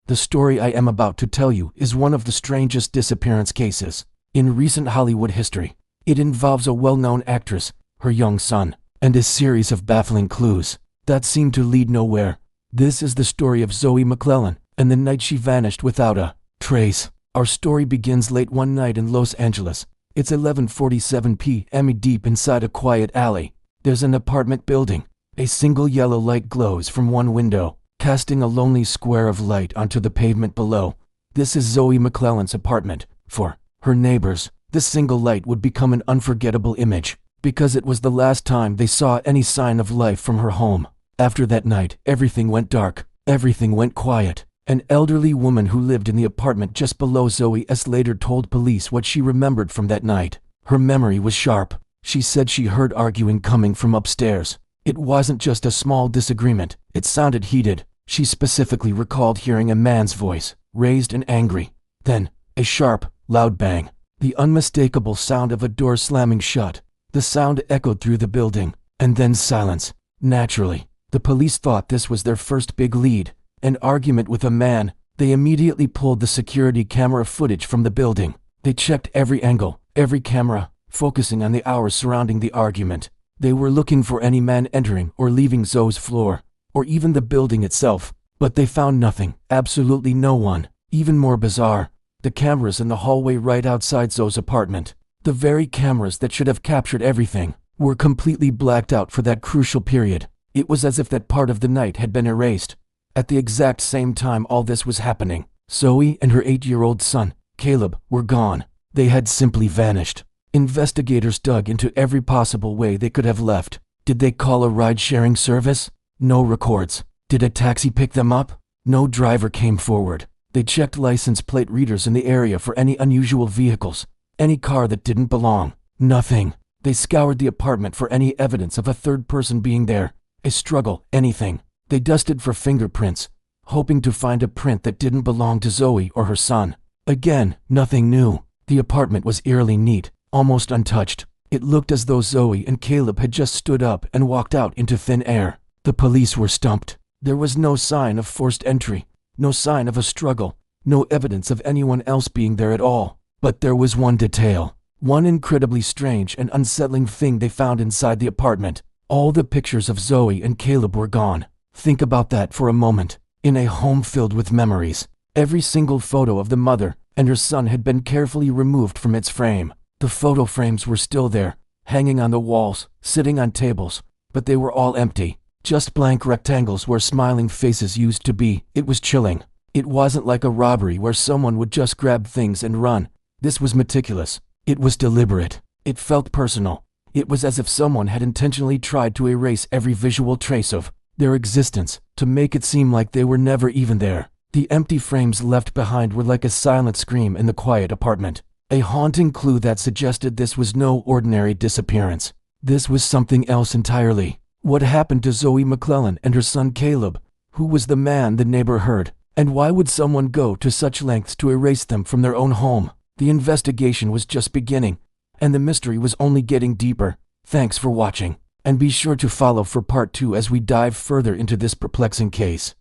The story I am about to tell you is one of the strangest disappearance cases in recent Hollywood history. It involves a well-known actress, her young son, and a series of baffling clues that seem to lead nowhere. This is the story of Zoe McClellan and the night she vanished without a trace. Our story begins late one night in Los Angeles. It's 11:47 p.m. deep inside a quiet alley. There's an apartment building. A single yellow light glows from one window, casting a lonely square of light onto the pavement below. This is Zoe McClellan's apartment. For her neighbors, this single light would become an unforgettable image, because it was the last time they saw any sign of life from her home. After that night, everything went dark. Everything went quiet. An elderly woman who lived in the apartment just below Zoe later told police what she remembered from that night. Her memory was sharp. She said she heard arguing coming from upstairs. It wasn't just a small disagreement. It sounded heated. She specifically recalled hearing a man's voice, raised and angry. Then, a sharp, loud bang. The unmistakable sound of a door slamming shut. The sound echoed through the building, and then silence. Naturally, the police thought this was their first big lead. An argument with a man. They immediately pulled the security camera footage from the building. They checked every angle, every camera, focusing on the hours surrounding the argument. They were looking for any man entering or leaving Zoe's floor, or even the building itself. But they found nothing, absolutely no one. Even more bizarre, the cameras in the hallway right outside Zoe's apartment, the very cameras that should have captured everything, were completely blacked out for that crucial period. It was as if that part of the night had been erased. At the exact same time all this was happening, Zoe and her 8-year-old son, Caleb, were gone. They had simply vanished. Investigators dug into every possible way they could have left. Did they call a ride-sharing service? No records. Did a taxi pick them up? No driver came forward. They checked license plate readers in the area for any unusual vehicles, any car that didn't belong. Nothing. They scoured the apartment for any evidence of a third person being there. A struggle, anything. They dusted for fingerprints, hoping to find a print that didn't belong to Zoe or her son. Again, nothing new. The apartment was eerily neat, almost untouched. It looked as though Zoe and Caleb had just stood up and walked out into thin air. The police were stumped. There was no sign of forced entry, no sign of a struggle, no evidence of anyone else being there at all. But there was one detail, one incredibly strange and unsettling thing they found inside the apartment. All the pictures of Zoe and Caleb were gone. Think about that for a moment. In a home filled with memories, every single photo of the mother and her son had been carefully removed from its frame. The photo frames were still there, hanging on the walls, sitting on tables, but they were all empty. Just blank rectangles where smiling faces used to be. It was chilling. It wasn't like a robbery where someone would just grab things and run. This was meticulous. It was deliberate. It felt personal. It was as if someone had intentionally tried to erase every visual trace of their existence, to make it seem like they were never even there. The empty frames left behind were like a silent scream in the quiet apartment, a haunting clue that suggested this was no ordinary disappearance. This was something else entirely. What happened to Zoe McClellan and her son Caleb? Who was the man the neighbor heard? And why would someone go to such lengths to erase them from their own home? The investigation was just beginning, and the mystery was only getting deeper. Thanks for watching. And be sure to follow for part 2 as we dive further into this perplexing case.